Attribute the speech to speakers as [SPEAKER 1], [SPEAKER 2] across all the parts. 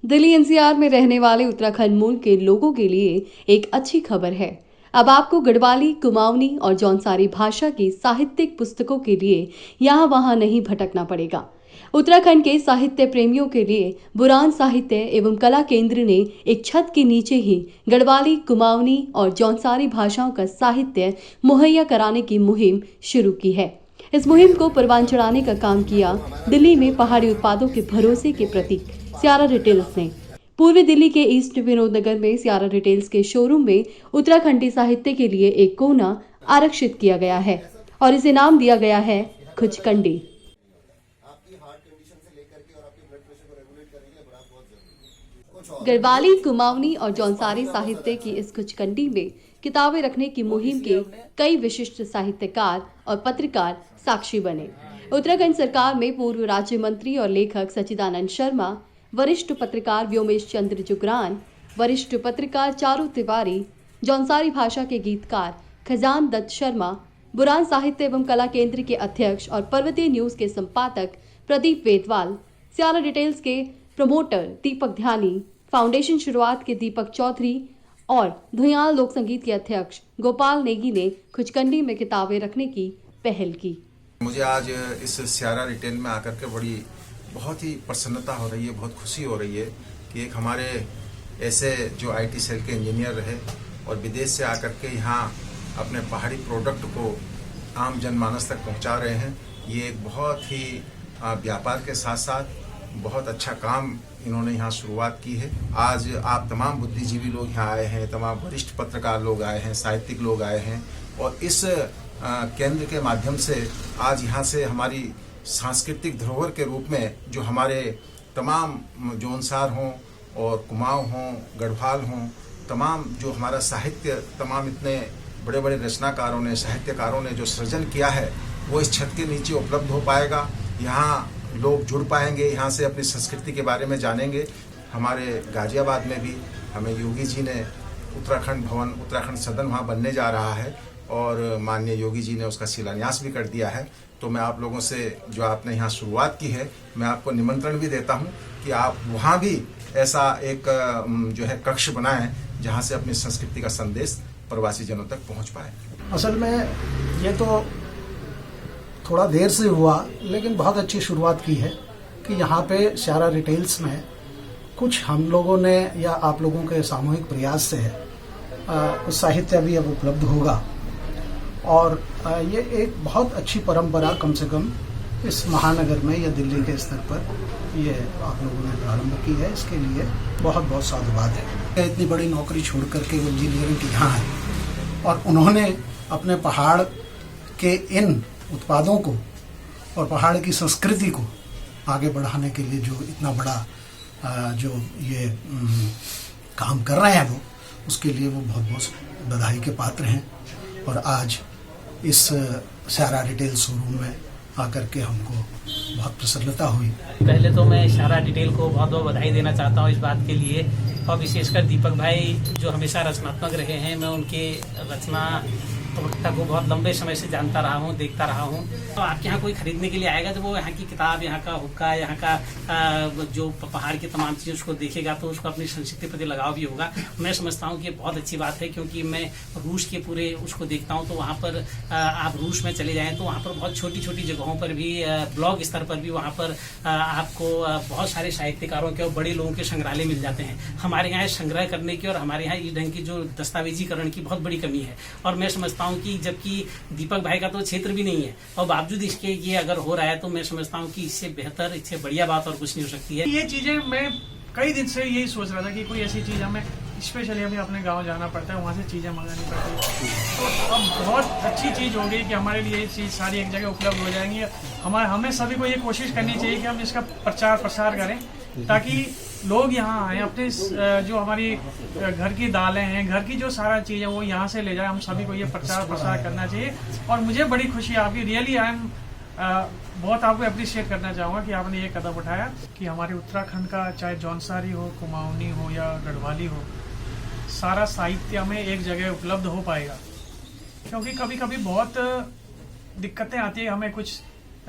[SPEAKER 1] Delhi NCR में रहने वाले उत्तराखंड मूल के लोगों के लिए एक अच्छी खबर है। अब आपको गढ़वाली, कुमाऊनी और जौनसारी भाषा की साहित्यिक पुस्तकों के लिए यहाँ वहाँ नहीं भटकना पड़ेगा। उत्तराखंड के साहित्य प्रेमियों के लिए बुरान साहित्य एवं कला केंद्र ने एक छत के नीचे ही गढ़वाली, कुमाऊनी और जौनसारी भाषाओं का साहित्य मुहैया कराने की मुहिम शुरू की है। इस मुहिम को परवान चढ़ाने का काम किया दिल्ली में पहाड़ी उत्पादों के भरोसे के प्रतीक सियारा रिटेल्स ने। पूर्वी दिल्ली के ईस्ट विनोद नगर में सियारा रिटेल्स के शोरूम में उत्तराखंडी साहित्य के लिए एक कोना आरक्षित किया गया है और इसे नाम दिया गया है खुचकंडी। गढ़वाली, कुमाऊनी और जौनसारी साहित्य की इस खुचकंडी में किताबें रखने की मुहिम के कई विशिष्ट साहित्यकार और पत्रकार साक्षी बने। उत्तराखंड सरकार में पूर्व राज्य मंत्री और लेखक सच्चिदानंद शर्मा, वरिष्ठ पत्रकार व्योमेश चंद्र जुगरान, वरिष्ठ पत्रकार चारू तिवारी, जौनसारी भाषा के गीतकार खजान दत्त शर्मा, बुरान साहित्य एवं कला केंद्र के अध्यक्ष और पर्वतीय न्यूज के संपादक प्रदीप वेदवाल, सियारा डिटेल्स के प्रमोटर दीपक ध्यानी, फाउंडेशन शुरुआत के दीपक चौधरी और धुयाल लोक संगीत के अध्यक्ष गोपाल नेगी ने खुचकंडी में किताबें रखने की पहल की।
[SPEAKER 2] मुझे आज इस सियारा रिटेल में आकर के बहुत ही प्रसन्नता हो रही है, बहुत खुशी हो रही है कि एक हमारे ऐसे जो आईटी सेल के इंजीनियर रहे और विदेश से आकर के यहाँ अपने पहाड़ी प्रोडक्ट को आम जनमानस तक पहुँचा रहे हैं। ये एक बहुत ही व्यापार के साथ साथ बहुत अच्छा काम इन्होंने यहाँ शुरुआत की है। आज आप तमाम बुद्धिजीवी लोग यहाँ आए हैं, तमाम वरिष्ठ पत्रकार लोग आए हैं, साहित्यिक लोग आए हैं और इस केंद्र के माध्यम से आज यहाँ से हमारी सांस्कृतिक धरोहर के रूप में जो हमारे तमाम जौनसार हों और कुमाऊं हों, गढ़वाल हों, तमाम जो हमारा साहित्य, तमाम इतने बड़े बड़े रचनाकारों ने, साहित्यकारों ने जो सृजन किया है वो इस छत के नीचे उपलब्ध हो पाएगा। यहाँ लोग जुड़ पाएंगे, यहाँ से अपनी संस्कृति के बारे में जानेंगे। हमारे गाजियाबाद में भी हमें योगी जी ने उत्तराखंड भवन, उत्तराखंड सदन वहाँ बनने जा रहा है और माननीय योगी जी ने उसका शिलान्यास भी कर दिया है। तो मैं आप लोगों से, जो आपने यहाँ शुरुआत की है, मैं आपको निमंत्रण भी देता हूँ कि आप वहाँ भी ऐसा एक जो है कक्ष बनाएं जहाँ से अपनी संस्कृति का संदेश प्रवासी जनों तक पहुँच पाए।
[SPEAKER 3] असल में ये तो थोड़ा देर से हुआ लेकिन बहुत अच्छी शुरुआत की है कि यहाँ पे सियारा रिटेल्स में कुछ हम लोगों ने या आप लोगों के सामूहिक प्रयास से कुछ साहित्य भी अब उपलब्ध होगा और ये एक बहुत अच्छी परंपरा कम से कम इस महानगर में या दिल्ली के स्तर पर ये आप लोगों ने प्रारंभ की है। इसके लिए बहुत बहुत साधुवाद है। इतनी बड़ी नौकरी छोड़ करके वो इंजीनियरिंग की यहाँ है और उन्होंने अपने पहाड़ के इन उत्पादों को और पहाड़ की संस्कृति को आगे बढ़ाने के लिए जो इतना बड़ा जो ये काम कर रहे हैं वो, उसके लिए वो बहुत बहुत बधाई के पात्र हैं। और आज इस सियारा रिटेल शोरूम में आकर के हमको बहुत प्रसन्नता हुई।
[SPEAKER 4] पहले तो मैं सियारा रिटेल को बहुत बहुत बधाई देना चाहता हूँ इस बात के लिए, और विशेषकर दीपक भाई जो हमेशा रचनात्मक रहे हैं। मैं उनके रचना प्रवक्ता को बहुत लंबे समय से जानता रहा हूँ, देखता रहा हूँ। तो आपके यहाँ कोई खरीदने के लिए आएगा तो वो यहाँ की किताब, यहाँ का हुक्का, यहाँ का जो पहाड़ की तमाम चीज़ उसको देखेगा तो उसको अपनी संस्कृति प्रति लगाव भी होगा। मैं समझता हूँ कि बहुत अच्छी बात है, क्योंकि मैं रूस के पूरे उसको देखता हूँ। तो वहाँ पर आप रूस में चले जाएँ तो वहाँ पर बहुत छोटी छोटी जगहों पर भी, ब्लॉग स्तर पर भी वहाँ पर आपको बहुत सारे साहित्यकारों के और बड़े लोगों के संग्रहालय मिल जाते हैं। हमारे यहाँ संग्रह करने की और हमारे यहाँ इस ढंग की जो दस्तावेजीकरण की बहुत बड़ी कमी है। और मैं समझता हूँ कि जबकि दीपक भाई का तो क्षेत्र भी नहीं है और बावजूद इसके ये अगर हो रहा है तो मैं समझता हूँ कि इससे बेहतर, इससे बढ़िया बात और कुछ नहीं हो सकती है।
[SPEAKER 5] ये चीजें मैं कई दिन से यही सोच रहा था कि कोई ऐसी चीज हमें स्पेशली अभी अपने गांव जाना पड़ता है, वहाँ से चीजें मंगानी पड़ती है। तो अब बहुत अच्छी चीज हो गई कि हमारे लिए ये चीज सारी एक जगह उपलब्ध हो जाएंगी। हमें सभी को ये कोशिश करनी चाहिए कि हम इसका प्रचार प्रसार करें ताकि लोग यहाँ आए, अपने जो हमारी घर की दालें हैं, घर की जो सारा चीज़ है वो यहाँ से ले जाए। हम सभी को ये प्रचार प्रसार करना चाहिए। और मुझे बड़ी खुशी है आपकी, रियली आई एम बहुत आपको अप्रिशिएट करना चाहूँगा कि आपने ये कदम उठाया कि हमारे उत्तराखंड का चाहे जौनसारी हो, कुमाऊनी हो या गढ़वाली हो, सारा साहित्य हमें एक जगह उपलब्ध हो पाएगा। क्योंकि कभी कभी बहुत दिक्कतें आती है, हमें कुछ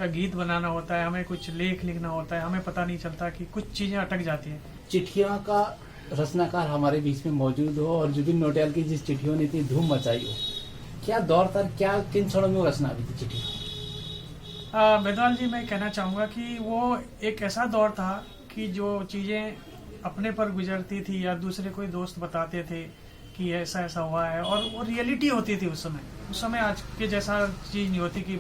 [SPEAKER 5] गीत बनाना होता है, हमें कुछ लेख लिखना होता है, हमें पता नहीं चलता कि कुछ चीज़ें अटक जाती हैं।
[SPEAKER 6] चिट्ठियों का रचनाकार हमारे बीच में मौजूद हो और जुबिन नौटियाल की जिस चिट्ठियों ने इतनी धूम मचाई हो, क्या दौर था, क्या किन क्षणों में वो रचना हुई थी चिट्ठी?
[SPEAKER 5] बेदवाल जी, मैं कहना चाहूँगा कि वो एक ऐसा दौर था कि जो चीज़ें अपने पर गुजरती थी या दूसरे कोई दोस्त बताते थे कि ऐसा ऐसा हुआ है, और वो रियलिटी होती थी उस समय आज के जैसा चीज़ नहीं होती कि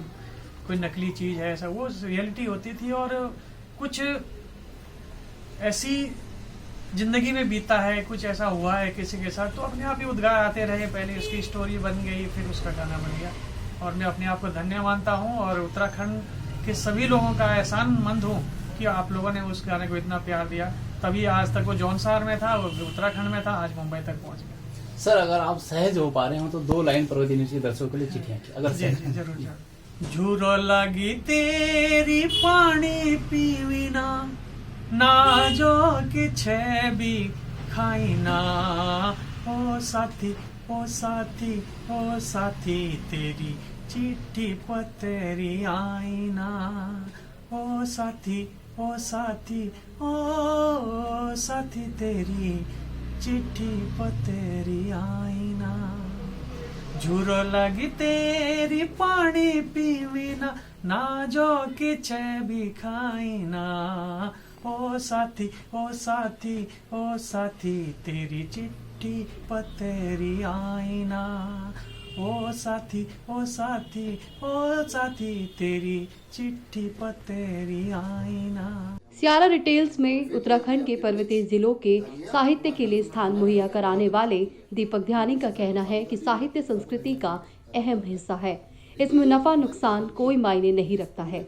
[SPEAKER 5] कोई नकली चीज़ है, ऐसा वो रियलिटी होती थी। और कुछ ऐसी जिंदगी में बीता है, कुछ ऐसा हुआ है किसी के साथ, तो अपने आप ही उद्गार आते रहे। पहले उसकी स्टोरी बन गई, फिर उसका गाना बन गया, और मैं अपने आप को धन्य मानता हूँ और उत्तराखंड के सभी लोगों का एहसानमंद हूँ कि आप लोगों ने उस गाने को इतना प्यार दिया। तभी आज तक वो जौनसार में था, वो उत्तराखंड में था, आज मुंबई तक पहुँच गया।
[SPEAKER 6] सर, अगर आप सहज हो पा रहे हो तो 2 लाइन पर्वतीय न्यूज़ के दर्शकों के लिए चिट्ठियां अगर
[SPEAKER 5] जी जी जरूर। झूरो लगी तेरी पानी पीविना, ना जो किछ भी खाइना, ओ साथी ओ साथी ओ साथी तेरी चिट्ठी पतेरी आईना, ओ साथी ओ साथी ओ साथी तेरी चिट्ठी पतेरी आईना। झूरो लगी तेरी पानी पीविना, ना जो किछ भी खाइना, ओ साथी ओ साथी ओ साथी तेरी चिट्ठी पतेरी आईना, ओ साथी ओ साथी ओ साथी तेरी चिट्ठी पतेरी आईना।
[SPEAKER 1] स्यारा रिटेल्स में उत्तराखंड के पर्वतीय जिलों के साहित्य के लिए स्थान मुहैया कराने वाले दीपक ध्यानी का कहना है कि साहित्य संस्कृति का अहम हिस्सा है। इसमें नफा नुकसान कोई मायने नहीं रखता है।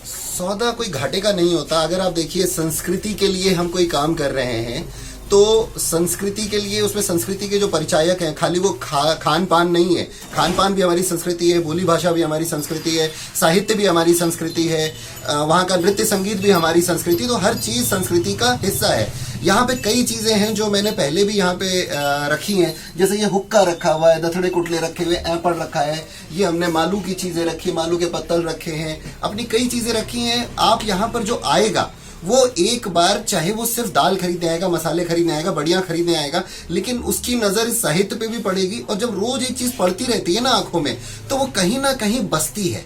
[SPEAKER 7] सौदा कोई घाटे का नहीं होता। अगर आप देखिए, संस्कृति के लिए हम कोई काम कर रहे हैं तो संस्कृति के लिए उसमें संस्कृति के जो परिचायक हैं, खाली वो खान पान नहीं है, खान पान भी हमारी संस्कृति है, बोली भाषा भी हमारी संस्कृति है, साहित्य भी हमारी संस्कृति है, वहाँ का नृत्य संगीत भी हमारी संस्कृति, तो हर चीज़ संस्कृति का हिस्सा है। यहाँ पे कई चीज़ें हैं जो मैंने पहले भी यहाँ पे रखी हैं, जैसे ये हुक्का रखा हुआ है, दथड़े कुटले रखे हुए, ऐपड़ रखा है, ये हमने मालू की चीज़ें रखी, मालू के पत्तल रखे हैं, अपनी कई चीज़ें रखी हैं। आप यहाँ पर जो आएगा वो एक बार, चाहे वो सिर्फ दाल खरीदने आएगा, मसाले खरीदने आएगा, बढ़िया खरीदने आएगा, लेकिन उसकी नज़र इस साहित्य पे भी पड़ेगी, और जब रोज एक चीज़ पड़ती रहती है ना आंखों में, तो वो कहीं ना कहीं बसती है।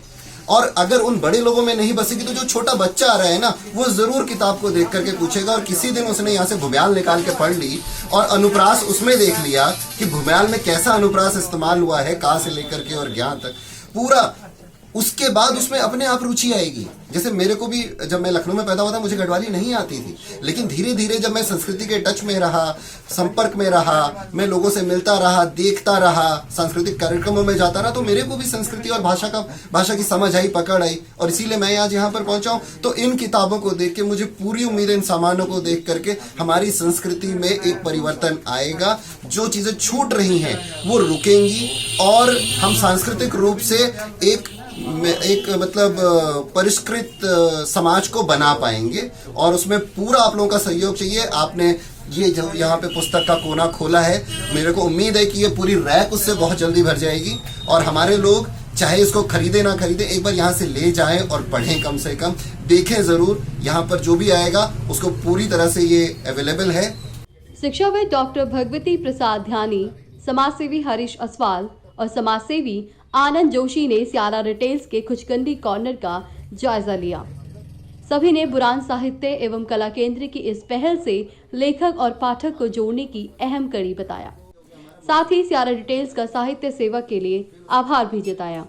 [SPEAKER 7] और अगर उन बड़े लोगों में नहीं बसेगी तो जो छोटा बच्चा आ रहा है ना, वो जरूर किताब को देख करके पूछेगा। और किसी दिन उसने यहाँ से भूम्याल निकाल के पढ़ ली और अनुप्रास उसमें देख लिया कि भूम्याल में कैसा अनुप्रास इस्तेमाल हुआ है, का से लेकर के और ज्ञान तक पूरा, उसके बाद उसमें अपने आप रुचि आएगी। जैसे मेरे को भी, जब मैं लखनऊ में पैदा हुआ था, मुझे गढ़वाली नहीं आती थी, लेकिन धीरे धीरे जब मैं संस्कृति के टच में रहा, संपर्क में रहा, मैं लोगों से मिलता रहा, देखता रहा, सांस्कृतिक कार्यक्रमों में जाता रहा, तो मेरे को भी संस्कृति और भाषा की समझ आई, पकड़ आई, और इसीलिए मैं आज यहाँ पर पहुंचा हूँ। तो इन किताबों को देख के मुझे पूरी उम्मीद है, इन सामानों को देख करके हमारी संस्कृति में एक परिवर्तन आएगा। जो चीजें छूट रही हैं वो रुकेंगी, और हम सांस्कृतिक रूप से एक मतलब परिष्कृत समाज को बना पाएंगे। और उसमें पूरा आप लोगों का सहयोग चाहिए। आपने ये जो यहाँ पे पुस्तक का कोना खोला है, मेरे को उम्मीद है कि ये पूरी रैक उससे बहुत जल्दी भर जाएगी, और हमारे लोग चाहे इसको खरीदे ना खरीदे, एक बार यहाँ से ले जाएं और पढ़ें, कम से कम देखें जरूर। यहाँ पर जो भी आएगा उसको पूरी तरह से ये अवेलेबल है।
[SPEAKER 1] शिक्षाविद डॉक्टर भगवती प्रसाद ध्यानी, समाजसेवी हरीश असवाल और समाजसेवी आनंद जोशी ने स्यारा रिटेल्स के खुचकंडी कॉर्नर का जायजा लिया। सभी ने बुरान साहित्य एवं कला केंद्र की इस पहल से लेखक और पाठक को जोड़ने की अहम कड़ी बताया। साथ ही स्यारा रिटेल्स का साहित्य सेवा के लिए आभार भी जताया।